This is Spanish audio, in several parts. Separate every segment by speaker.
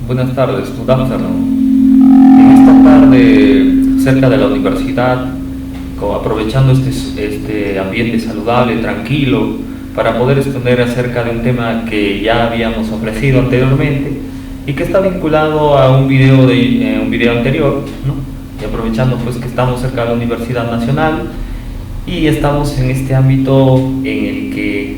Speaker 1: Buenas tardes, good afternoon. En esta tarde, cerca de la universidad, aprovechando este ambiente saludable, tranquilo, para poder exponer acerca de un tema que ya habíamos ofrecido anteriormente y que está vinculado a un video anterior, ¿no? Y aprovechando pues que estamos cerca de la Universidad Nacional y estamos en este ámbito en el que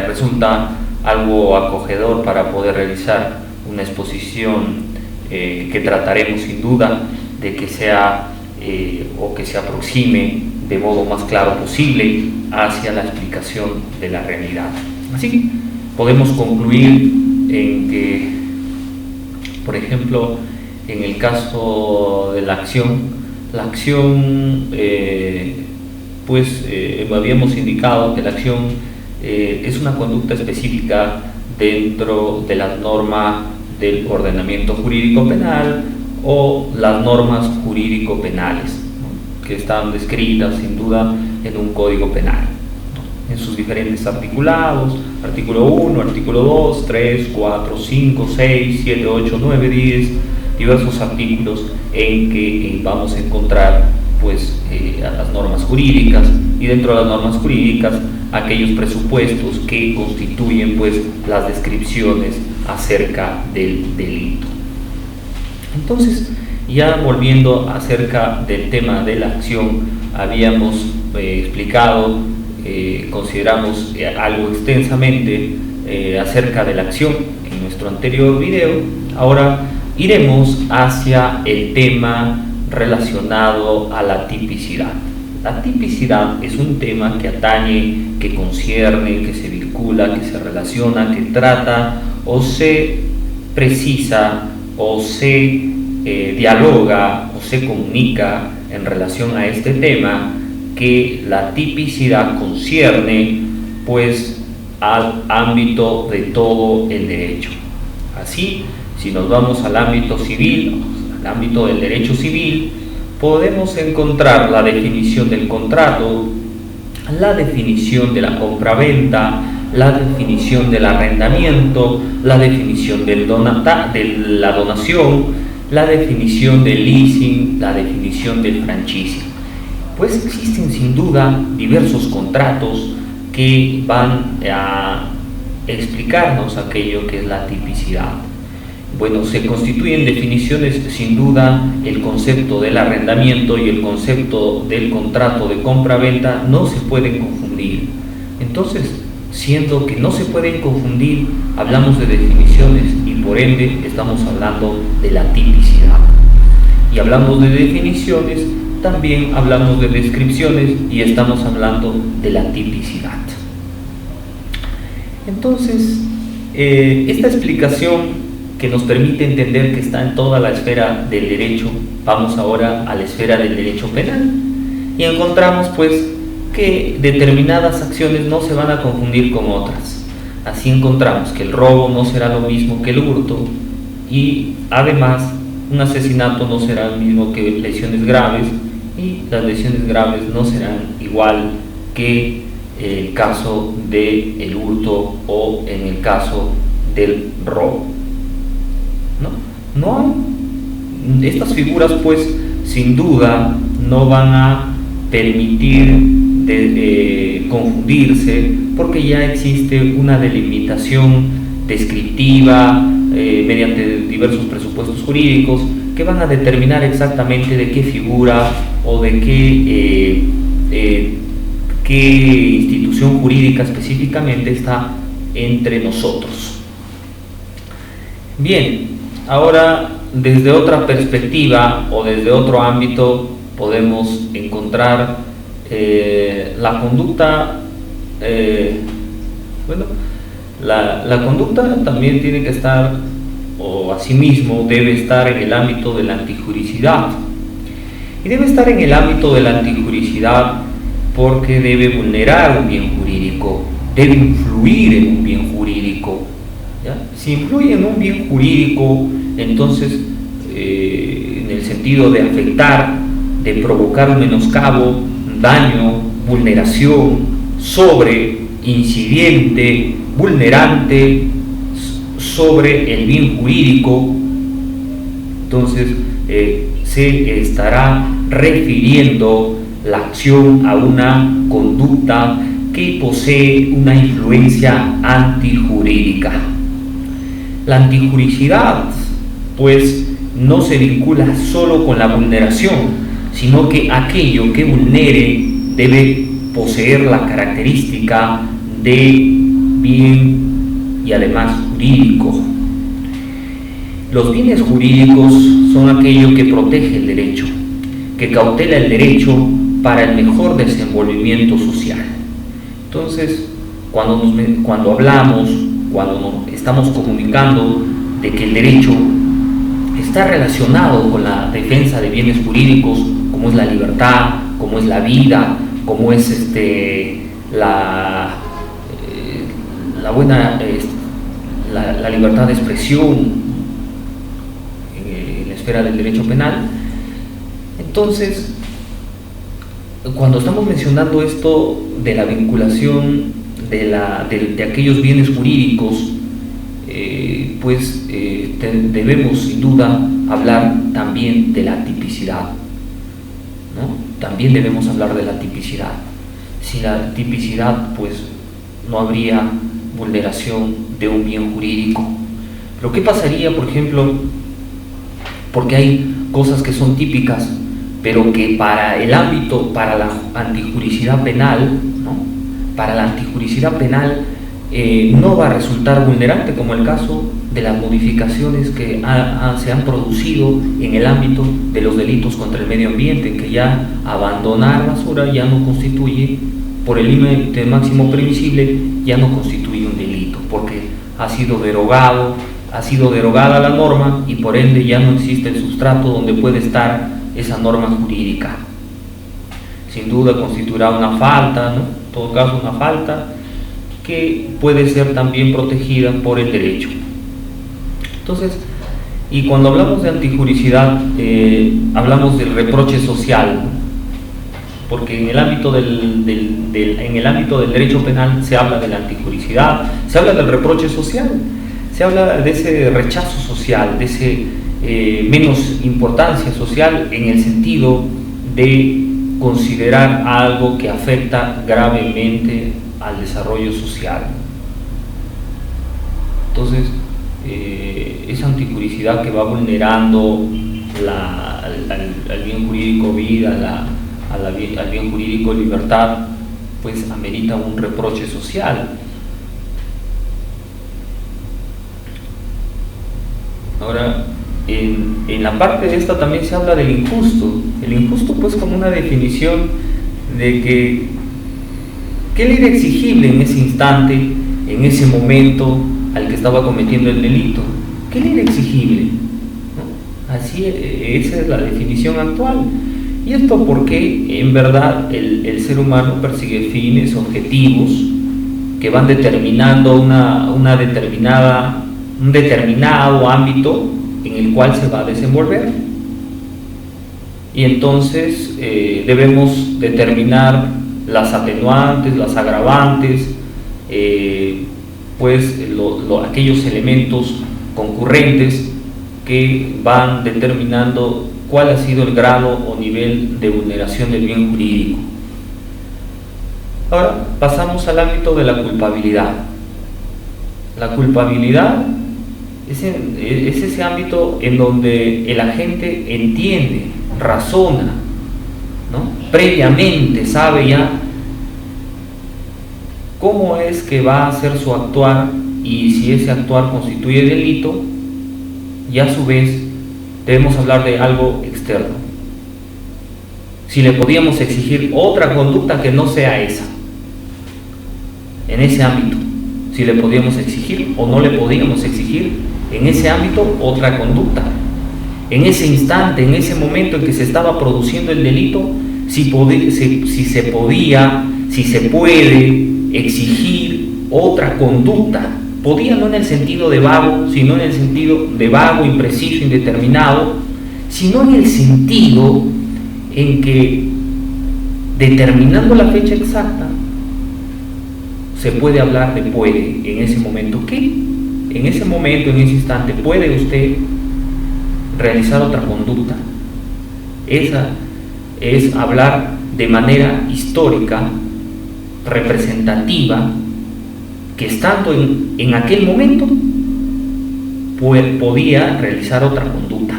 Speaker 1: resulta algo acogedor para poder realizar una exposición que trataremos sin duda de que sea o que se aproxime de modo más claro posible hacia la explicación de la realidad. Así podemos concluir en que, por ejemplo, en el caso de la acción habíamos indicado que la acción es una conducta específica dentro de las normas del ordenamiento jurídico penal o las normas jurídico penales, ¿no? Que están descritas sin duda en un código penal, ¿no? En sus diferentes articulados, artículo 1, artículo 2, 3, 4, 5, 6, 7, 8, 9, 10, diversos artículos en que vamos a encontrar a las normas jurídicas, y dentro de las normas jurídicas aquellos presupuestos que constituyen las descripciones acerca del delito. Entonces, ya volviendo acerca del tema de la acción, habíamos explicado, consideramos algo extensamente acerca de la acción en nuestro anterior video. Ahora iremos hacia el tema relacionado a la tipicidad. La tipicidad es un tema que atañe, que concierne, que se vincula, que se relaciona, que trata o se precisa o se dialoga o se comunica en relación a este tema, que la tipicidad concierne al ámbito de todo el derecho. Así, si nos vamos al ámbito civil, al ámbito del derecho civil, podemos encontrar la definición del contrato, la definición de la compraventa, la definición del arrendamiento, la definición de la donación, la definición del leasing, la definición del franchising. Pues existen sin duda diversos contratos que van a explicarnos aquello que es la tipicidad. Bueno, se constituyen definiciones sin duda. El concepto del arrendamiento y el concepto del contrato de compra-venta no se pueden confundir. Entonces, siendo que no se pueden confundir, hablamos de definiciones y por ende estamos hablando de la tipicidad. Y hablamos de definiciones, también hablamos de descripciones y estamos hablando de la tipicidad. Entonces, esta explicación que nos permite entender que está en toda la esfera del derecho, vamos ahora a la esfera del derecho penal y encontramos que determinadas acciones no se van a confundir con otras. Así encontramos que el robo no será lo mismo que el hurto, y además un asesinato no será lo mismo que lesiones graves, y las lesiones graves no serán igual que el caso del hurto o en el caso del robo. Estas figuras sin duda no van a permitir confundirse, porque ya existe una delimitación descriptiva mediante diversos presupuestos jurídicos que van a determinar exactamente de qué figura o de qué institución jurídica específicamente está entre nosotros. Bien, ahora desde otra perspectiva o desde otro ámbito podemos encontrar la conducta. La conducta también tiene que estar, o asimismo debe estar, en el ámbito de la antijuricidad, y debe estar en el ámbito de la antijuricidad porque debe vulnerar un bien jurídico, debe influir en un bien jurídico, ¿ya? Si influye en un bien jurídico, entonces en el sentido de afectar, de provocar un menoscabo, daño, vulneración, sobre, incidente, vulnerante sobre el bien jurídico, entonces se estará refiriendo la acción a una conducta que posee una influencia antijurídica. La antijuricidad, pues, no se vincula solo con la vulneración, sino que aquello que vulnere debe poseer la característica de bien y además jurídico. Los bienes jurídicos son aquello que protege el derecho, que cautela el derecho para el mejor desenvolvimiento social. Entonces, cuando hablamos, cuando nos estamos comunicando de que el derecho está relacionado con la defensa de bienes jurídicos, como es la libertad, como es la vida, como es la libertad de expresión en la esfera del derecho penal. Entonces, cuando estamos mencionando esto de la vinculación de aquellos bienes jurídicos, debemos sin duda hablar también de la tipicidad, ¿no? También debemos hablar de la tipicidad. Sin la tipicidad, pues no habría vulneración de un bien jurídico. Pero ¿qué pasaría, por ejemplo, porque hay cosas que son típicas, pero que para la antijuricidad penal, ¿no? Para la antijuricidad penal no va a resultar vulnerante, como el caso de las modificaciones que se han producido en el ámbito de los delitos contra el medio ambiente, que ya abandonar basura ya no constituye, por el límite máximo permisible, ya no constituye un delito, porque ha sido derogada la norma y por ende ya no existe el sustrato donde puede estar esa norma jurídica. Sin duda constituirá una falta, ¿no? En todo caso una falta que puede ser también protegida por el derecho. Entonces, y cuando hablamos de antijuricidad, hablamos del reproche social, ¿no? Porque en el ámbito del derecho penal se habla de la antijuricidad, se habla del reproche social, se habla de ese rechazo social, de ese menos importancia social, en el sentido de considerar algo que afecta gravemente al desarrollo social. Entonces, esa antijuricidad que va vulnerando al bien jurídico vida, al bien jurídico libertad, pues amerita un reproche social. Ahora, en la parte de esta también se habla del injusto. El injusto, pues, como una definición de que ¿qué le era exigible en ese instante, en ese momento al que estaba cometiendo el delito? ¿Qué le era exigible? ¿No? Así, esa es la definición actual. Y esto porque en verdad el ser humano persigue fines, objetivos que van determinando un determinado ámbito en el cual se va a desenvolver. Y entonces debemos determinar las atenuantes, las agravantes, aquellos elementos concurrentes que van determinando cuál ha sido el grado o nivel de vulneración del bien jurídico. Ahora pasamos al ámbito de la culpabilidad. La culpabilidad es ese ámbito en donde el agente entiende, razona, ¿no? Previamente sabe ya cómo es que va a hacer su actuar, y si ese actuar constituye delito, y a su vez debemos hablar de algo externo. Si le podíamos exigir otra conducta que no sea esa, en ese ámbito, si le podíamos exigir o no le podíamos exigir en ese ámbito otra conducta. En ese instante, en ese momento en que se estaba produciendo el delito, si se puede exigir otra conducta. Podía no en el sentido de vago, sino en el sentido de vago, impreciso, indeterminado, sino en el sentido en que, determinando la fecha exacta, se puede hablar de puede en ese momento. ¿Qué en ese momento, en ese instante, puede usted realizar otra conducta. Esa es hablar de manera histórica, representativa, que estando en aquel momento podía realizar otra conducta.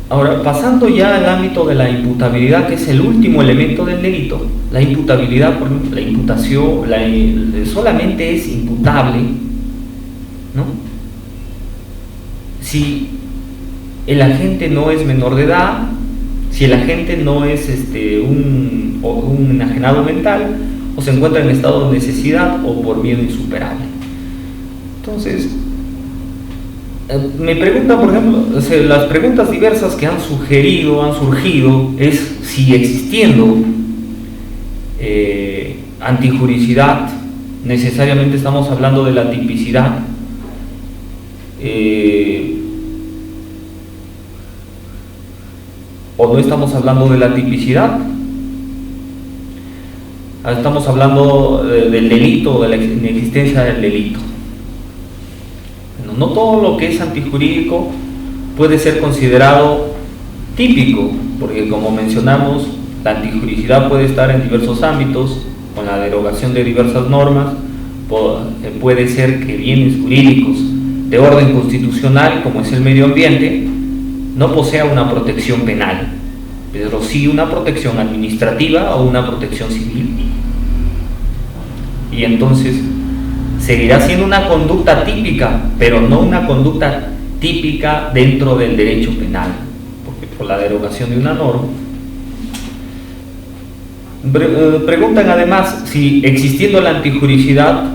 Speaker 1: Ahora, pasando ya al ámbito de la imputabilidad, que es el último elemento del delito, la imputabilidad, por ejemplo, la imputación, solamente es imputable, ¿no?, si el agente no es menor de edad, si el agente no es un enajenado mental, o se encuentra en estado de necesidad o por miedo insuperable. Entonces, me preguntan, por ejemplo, las preguntas diversas que han surgido, es si existiendo antijuricidad, necesariamente estamos hablando de la tipicidad, o no estamos hablando de la tipicidad. Estamos hablando del delito, de la inexistencia del delito. No todo lo que es antijurídico puede ser considerado típico, porque como mencionamos, la antijuricidad puede estar en diversos ámbitos, con la derogación de diversas normas. Puede ser que bienes jurídicos de orden constitucional, como es el medio ambiente, no posea una protección penal, pero sí una protección administrativa o una protección civil. Y entonces seguirá siendo una conducta típica, pero no una conducta típica dentro del derecho penal, porque por la derogación de una norma. Preguntan además si, existiendo la antijuricidad,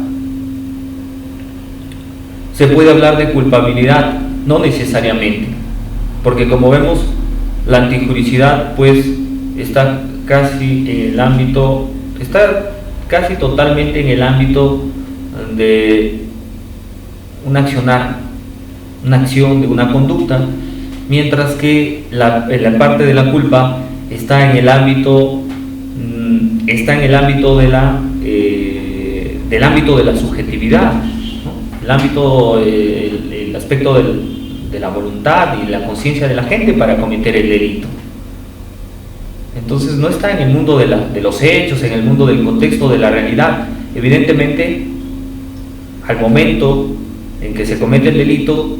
Speaker 1: se puede hablar de culpabilidad. No necesariamente, porque como vemos, la antijuricidad pues está casi totalmente en el ámbito de un accionar, una acción, de una conducta, mientras que la parte de la culpa está en el ámbito del ámbito de la subjetividad, ¿no? El aspecto de la voluntad y la conciencia de la gente para cometer el delito. Entonces no está en el mundo de los hechos, en el mundo del contexto de la realidad. Evidentemente, al momento en que se comete el delito,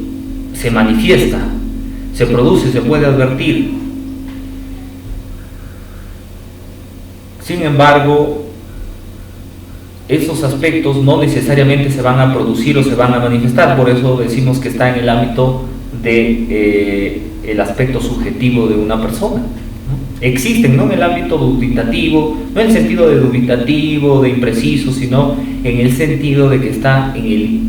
Speaker 1: se manifiesta, se produce, se puede advertir. Sin embargo, esos aspectos no necesariamente se van a producir o se van a manifestar. Por eso decimos que está en el ámbito del aspecto subjetivo de una persona, ¿no? Existen, no en el ámbito dubitativo, no en el sentido de dubitativo, de impreciso, sino en el sentido de que está en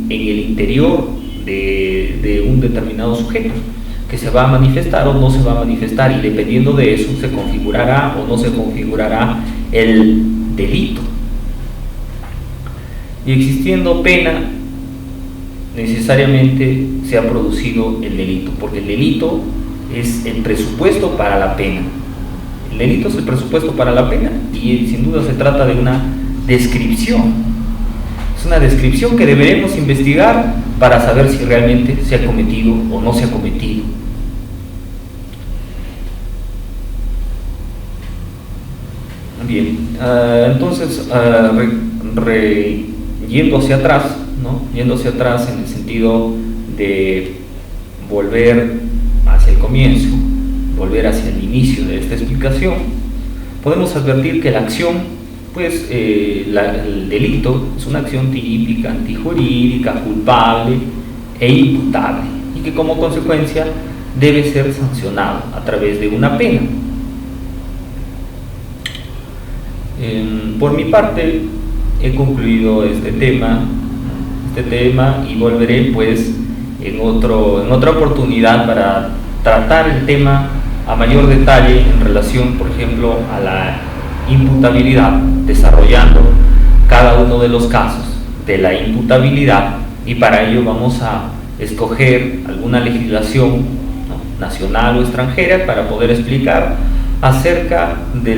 Speaker 1: el interior de un determinado sujeto, que se va a manifestar o no se va a manifestar, y dependiendo de eso se configurará o no se configurará el delito. Y existiendo pena, necesariamente se ha producido el delito, porque el delito es el presupuesto para la pena. El delito es el presupuesto para la pena, y sin duda se trata de una descripción. Es una descripción que deberemos investigar para saber si realmente se ha cometido o no se ha cometido. Bien, entonces, yendo hacia atrás, ¿no? Yendo hacia atrás en el sentido de volver hacia el comienzo, volver hacia el inicio de esta explicación, podemos advertir que la acción, pues el delito es una acción típica, antijurídica, culpable e imputable, y que como consecuencia debe ser sancionado a través de una pena. Por mi parte, he concluido este tema y volveré pues en otra oportunidad para tratar el tema a mayor detalle en relación, por ejemplo, a la imputabilidad, desarrollando cada uno de los casos de la imputabilidad, y para ello vamos a escoger alguna legislación, ¿no?, nacional o extranjera, para poder explicar acerca de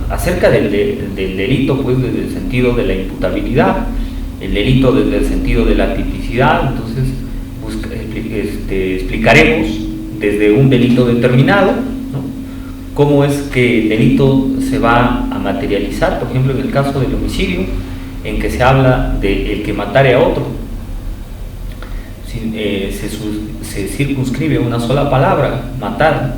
Speaker 1: acerca del delito, pues desde el sentido de la imputabilidad, el delito desde el sentido de la tipicidad. Entonces explicaremos desde un delito determinado, ¿no?, cómo es que el delito se va a materializar, por ejemplo en el caso del homicidio, en que se habla de el que matare a otro. Se circunscribe una sola palabra, matar,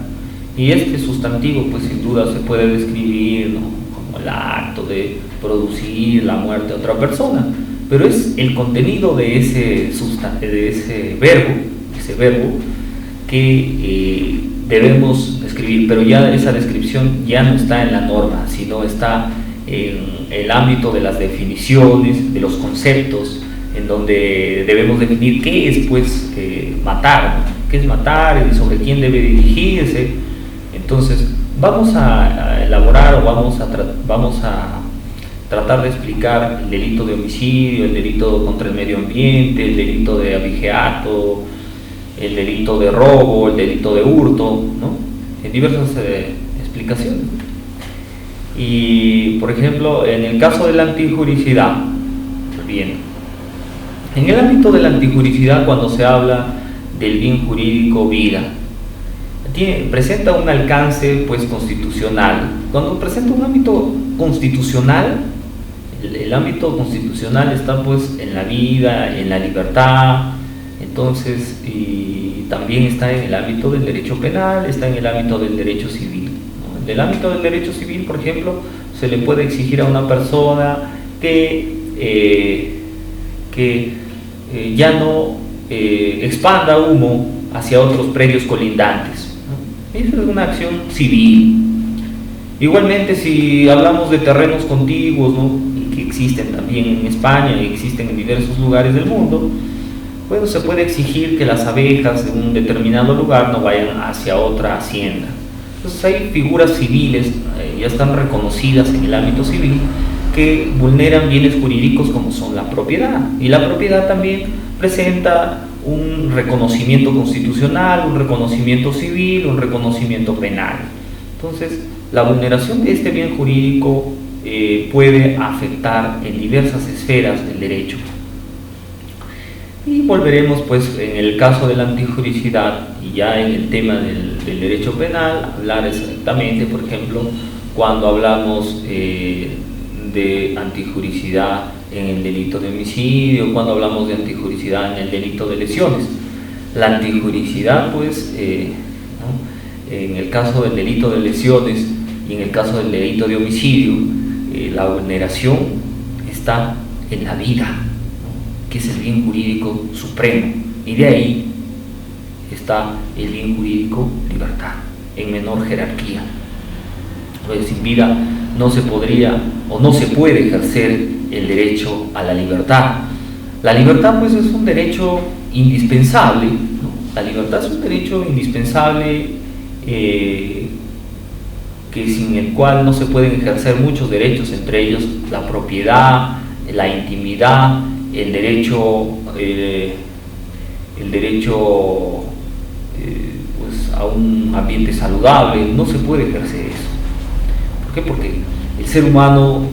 Speaker 1: y este sustantivo pues sin duda se puede describir, ¿no?, como el acto de producir la muerte de otra persona, pero es el contenido de ese verbo que debemos describir, pero ya esa descripción ya no está en la norma, sino está en el ámbito de las definiciones, de los conceptos, en donde debemos definir qué es pues matar, ¿no?, qué es matar y sobre quién debe dirigirse. Entonces vamos a elaborar o vamos a tratar de explicar el delito de homicidio, el delito contra el medio ambiente, el delito de abigeato, el delito de robo, el delito de hurto, ¿no?, en diversas explicaciones. Y por ejemplo, en el caso de la antijuricidad, bien, en el ámbito de la antijuricidad, cuando se habla del bien jurídico vida, presenta un alcance pues constitucional. Cuando presenta un ámbito constitucional, el ámbito constitucional está pues en la vida, en la libertad. Entonces, y también está en el ámbito del derecho penal, está en el ámbito del derecho civil, ¿no? En el ámbito del derecho civil, por ejemplo, se le puede exigir a una persona que ya no expanda humo hacia otros predios colindantes, ¿no? Esa es una acción civil. Igualmente, si hablamos de terrenos contiguos, ¿no?, que existen también en España y existen en diversos lugares del mundo, bueno, se puede exigir que las abejas de un determinado lugar no vayan hacia otra hacienda. Entonces hay figuras civiles, ya están reconocidas en el ámbito civil, que vulneran bienes jurídicos como son la propiedad. Y la propiedad también presenta un reconocimiento constitucional, un reconocimiento civil, un reconocimiento penal. Entonces, la vulneración de este bien jurídico puede afectar en diversas esferas del derecho. Y volveremos pues en el caso de la antijuricidad y ya en el tema del derecho penal a hablar exactamente, por ejemplo, cuando hablamos de antijuricidad en el delito de homicidio, cuando hablamos de antijuricidad en el delito de lesiones. La antijuricidad pues ¿no?, en el caso del delito de lesiones y en el caso del delito de homicidio, la vulneración está en la vida, que es el bien jurídico supremo, y de ahí está el bien jurídico libertad, en menor jerarquía. Pues sin vida no se podría o no se puede ejercer el derecho a la libertad. La libertad pues es un derecho indispensable, ¿no? La libertad es un derecho indispensable que sin el cual no se pueden ejercer muchos derechos, entre ellos la propiedad, la intimidad, el derecho pues a un ambiente saludable. No se puede ejercer eso. ¿Por qué? Porque el ser humano,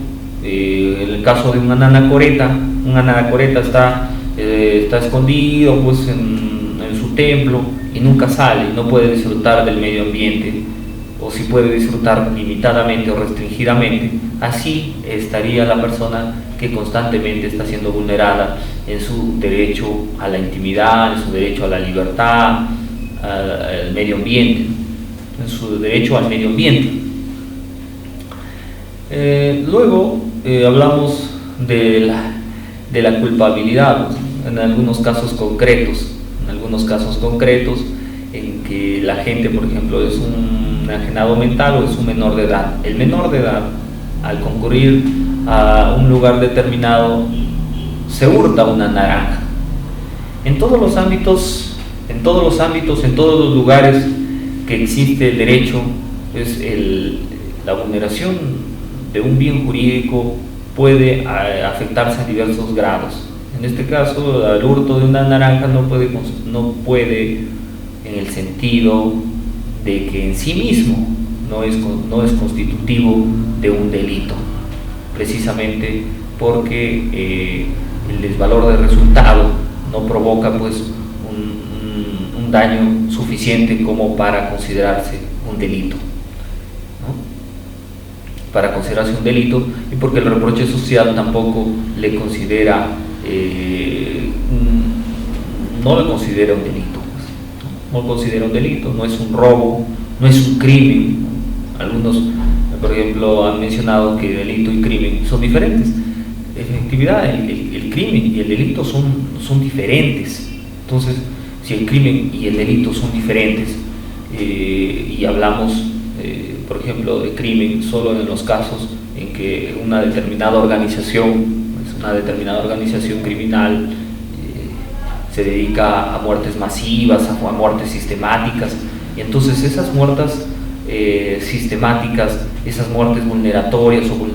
Speaker 1: en el caso de un anacoreta está escondido pues en su templo y nunca sale, no puede disfrutar del medio ambiente, o si puede disfrutar limitadamente o restringidamente. Así estaría la persona que constantemente está siendo vulnerada en su derecho a la intimidad, en su derecho a la libertad, al medio ambiente, en su derecho al medio ambiente. Luego hablamos de la culpabilidad, en algunos casos concretos, en que la gente, por ejemplo, es un enajenado mental o es un menor de edad. El menor de edad, al concurrir a un lugar determinado, se hurta una naranja. En todos los ámbitos, en todos los lugares que existe el derecho, pues la vulneración de un bien jurídico puede afectarse a diversos grados. En este caso, el hurto de una naranja no puede en el sentido de que en sí mismo no es constitutivo de un delito, precisamente porque el desvalor de resultado no provoca pues un daño suficiente como para considerarse un delito, ¿no? Para considerarse un delito, y porque el reproche social tampoco le considera, no lo considera un delito, pues, no lo considera un delito, no es un robo, no es un crimen. Algunos, por ejemplo, han mencionado que delito y crimen son diferentes. En efectividad, el crimen y el delito son diferentes. Entonces, si el crimen y el delito son diferentes, y hablamos, por ejemplo, de crimen solo en los casos en que una determinada organización criminal se dedica a muertes masivas, a muertes sistemáticas, y entonces esas muertes sistemáticas, esas muertes vulneratorias o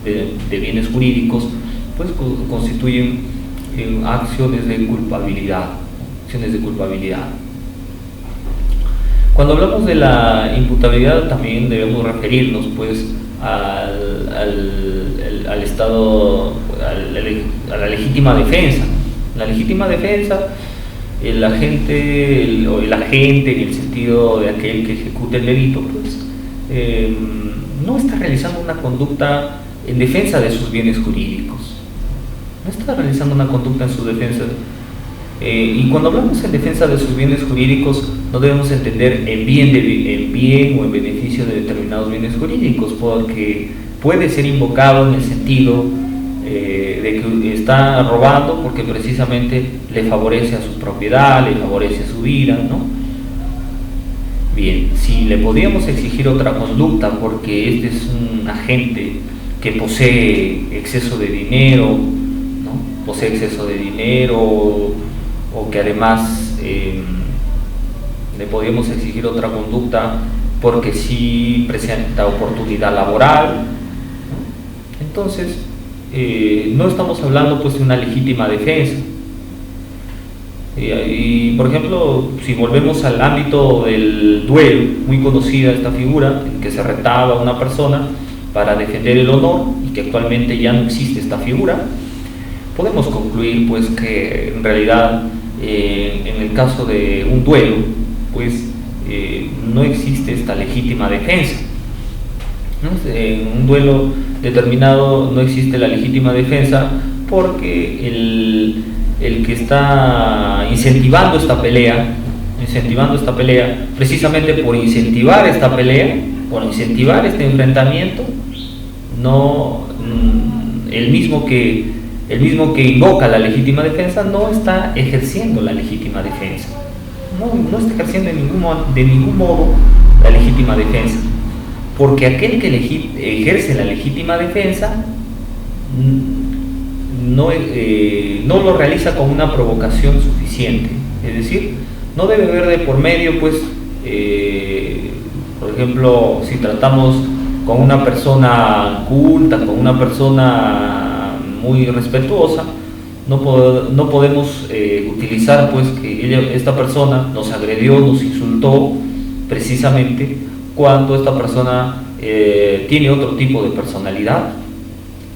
Speaker 1: de bienes jurídicos, pues constituyen acciones de culpabilidad. Cuando hablamos de la imputabilidad, también debemos referirnos pues al estado, a la legítima defensa. La legítima defensa, el agente en el sentido de aquel que ejecuta el delito, pues no está realizando una conducta en defensa de sus bienes jurídicos, no está realizando una conducta en su defensa. Y cuando hablamos en defensa de sus bienes jurídicos, no debemos entender en bien o en beneficio de determinados bienes jurídicos, porque puede ser invocado en el sentido de que está robando porque precisamente le favorece a su propiedad, le favorece a su vida, ¿no? Bien, si le podríamos exigir otra conducta porque este es un agente que posee exceso de dinero, ¿no? Posee exceso de dinero, o que además le podríamos exigir otra conducta porque sí presenta oportunidad laboral, ¿no? Entonces no estamos hablando pues de una legítima defensa. Y por ejemplo, si volvemos al ámbito del duelo, muy conocida esta figura en que se retaba a una persona para defender el honor, y que actualmente ya no existe esta figura, podemos concluir pues que en realidad en el caso de un duelo pues no existe esta legítima defensa, ¿no? En un duelo determinado no existe la legítima defensa porque el que está incentivando esta pelea, precisamente por incentivar esta pelea, por incentivar este enfrentamiento, el mismo que invoca la legítima defensa no está ejerciendo la legítima defensa, no está ejerciendo de ningún modo la legítima defensa, porque aquel que ejerce la legítima defensa no lo realiza con una provocación suficiente, es decir, no debe haber de por medio pues por ejemplo, si tratamos con una persona culta, con una persona muy respetuosa, no podemos utilizar pues que esta persona nos agredió, nos insultó, precisamente cuando esta persona tiene otro tipo de personalidad,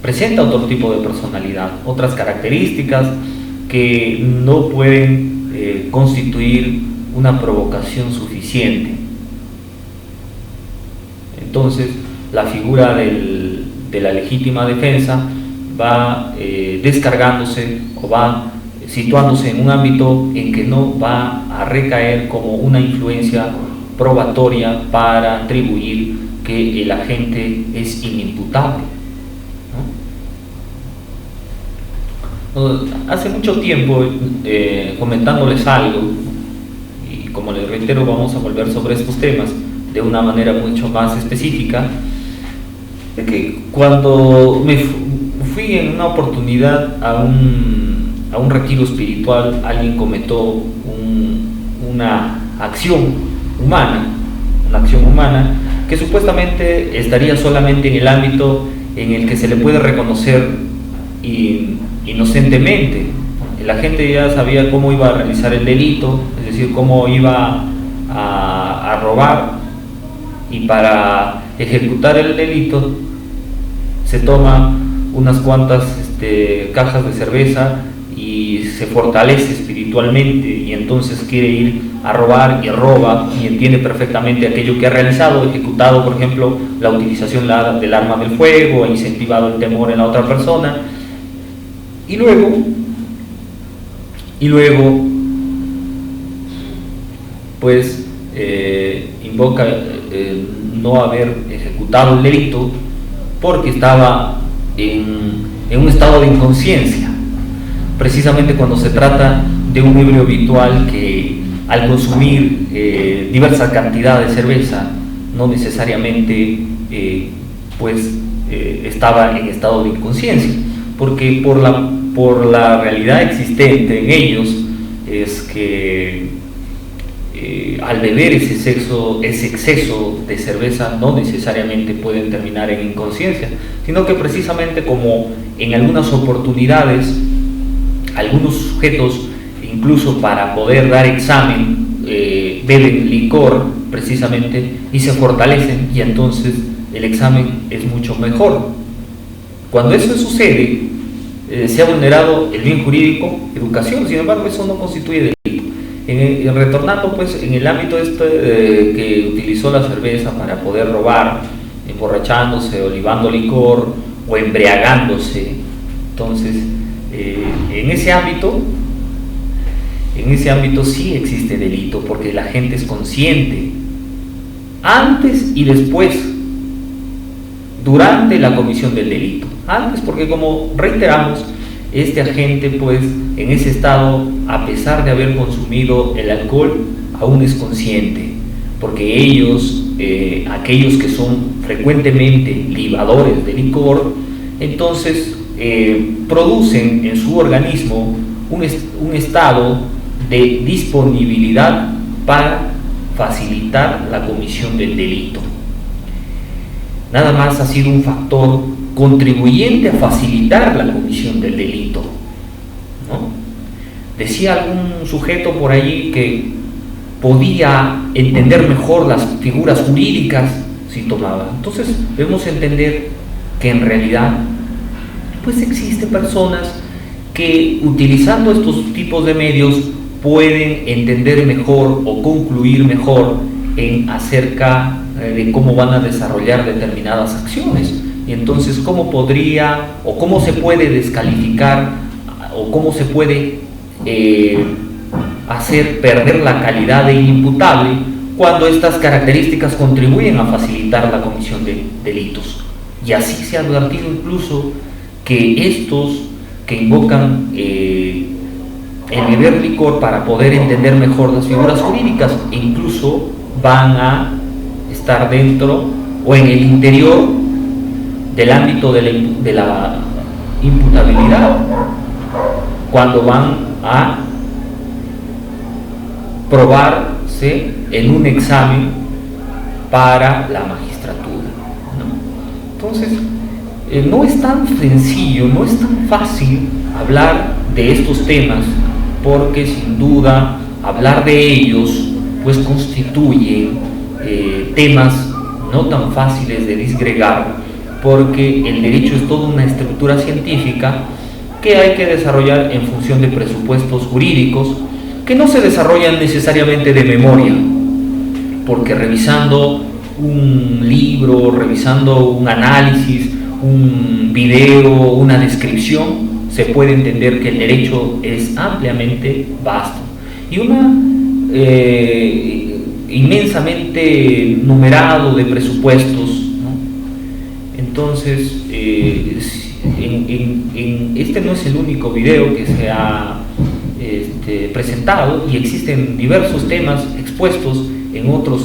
Speaker 1: presenta otro tipo de personalidad, otras características que no pueden constituir una provocación suficiente. Entonces, la figura de la legítima defensa va descargándose o va situándose en un ámbito en que no va a recaer como una influencia probatoria para atribuir que el agente es inimputable, ¿no? Hace mucho tiempo, comentándoles algo, y como les reitero, vamos a volver sobre estos temas de una manera mucho más específica, de que cuando me fui en una oportunidad a un retiro espiritual, alguien comentó una acción humana que supuestamente estaría solamente en el ámbito en el que se le puede reconocer inocentemente. La gente ya sabía cómo iba a realizar el delito, es decir, cómo iba a robar, y para ejecutar el delito se toma unas cuantas cajas de cerveza y se fortalece espiritualmente, y entonces quiere ir a robar y roba y entiende perfectamente aquello que ha realizado, ejecutado, por ejemplo, la utilización del arma del fuego, ha incentivado el temor en la otra persona, y luego pues invoca no haber ejecutado el delito porque estaba en un estado de inconsciencia, precisamente cuando se trata de un ebrio habitual que al consumir diversa cantidad de cerveza no necesariamente estaba en estado de inconsciencia, porque por la realidad existente en ellos es que al beber ese exceso de cerveza no necesariamente pueden terminar en inconsciencia, sino que precisamente como en algunas oportunidades algunos sujetos, incluso para poder dar examen, beben licor precisamente y se fortalecen, y entonces el examen es mucho mejor. Cuando eso sucede, se ha vulnerado el bien jurídico, educación. Sin embargo, eso no constituye delito. Retornando pues en el ámbito que utilizó la cerveza para poder robar, emborrachándose o libando licor o embriagándose, entonces en ese ámbito sí existe delito, porque la gente es consciente antes y después, durante la comisión del delito. Antes, porque como reiteramos, este agente pues en ese estado, a pesar de haber consumido el alcohol, aún es consciente, porque ellos, aquellos que son frecuentemente libadores de licor, entonces producen en su organismo un estado de disponibilidad para facilitar la comisión del delito. Nada más ha sido un factor contribuyente a facilitar la comisión del delito, ¿no? Decía algún sujeto por allí que podía entender mejor las figuras jurídicas si tomaba. Entonces debemos entender que en realidad pues existen personas que, utilizando estos tipos de medios, pueden entender mejor o concluir mejor acerca de cómo van a desarrollar determinadas acciones. Y entonces, ¿cómo podría o cómo se puede descalificar o cómo se puede hacer perder la calidad de inimputable cuando estas características contribuyen a facilitar la comisión de delitos? Y así se ha advertido incluso que estos que invocan el beber licor para poder entender mejor las figuras jurídicas incluso van a estar dentro o en el interior del ámbito de la imputabilidad, cuando van a probarse en un examen para la magistratura, ¿no? Entonces, no es tan sencillo, no es tan fácil hablar de estos temas, porque sin duda hablar de ellos pues constituye temas no tan fáciles de disgregar, porque el derecho es toda una estructura científica que hay que desarrollar en función de presupuestos jurídicos que no se desarrollan necesariamente de memoria, porque revisando un libro, revisando un análisis, un video, una descripción, se puede entender que el derecho es ampliamente vasto y inmensamente numerado de presupuestos, ¿no? Entonces, este no es el único video que se ha presentado, y existen diversos temas expuestos en otras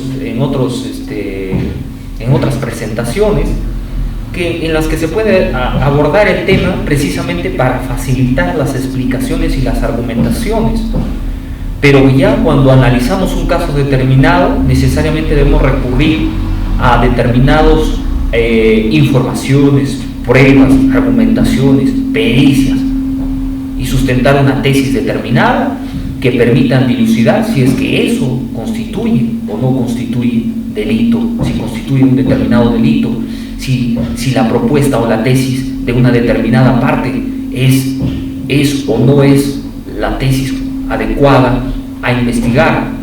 Speaker 1: presentaciones en las que se puede abordar el tema precisamente para facilitar las explicaciones y las argumentaciones. Pero ya cuando analizamos un caso determinado, necesariamente debemos recurrir a determinadas informaciones, pruebas, argumentaciones, pericias, ¿no? Y sustentar una tesis determinada que permitan dilucidar si es que eso constituye o no constituye delito, si constituye un determinado delito, si la propuesta o la tesis de una determinada parte es o no es la tesis adecuada a investigar.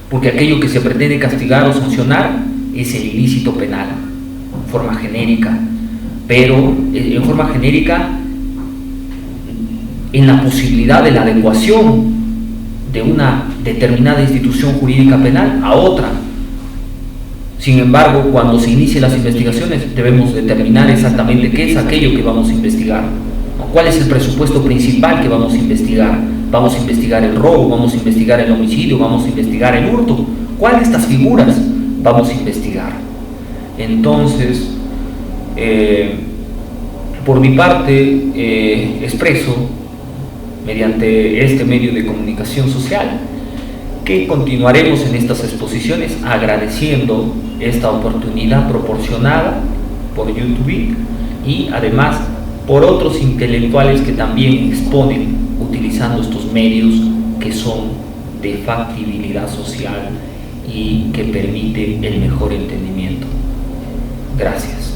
Speaker 1: Porque aquello que se pretende castigar o sancionar es el ilícito penal, en forma genérica, pero en forma genérica en la posibilidad de la adecuación de una determinada institución jurídica penal a otra. Sin embargo, cuando se inician las investigaciones debemos determinar exactamente qué es aquello que vamos a investigar, cuál es el presupuesto principal que vamos a investigar. Vamos a investigar el robo, vamos a investigar el homicidio, vamos a investigar el hurto. ¿Cuál de estas figuras vamos a investigar? Entonces, por mi parte, expreso mediante este medio de comunicación social que continuaremos en estas exposiciones agradeciendo esta oportunidad proporcionada por YouTube y además por otros intelectuales que también exponen utilizando estos medios que son de factibilidad social y que permiten el mejor entendimiento. Gracias.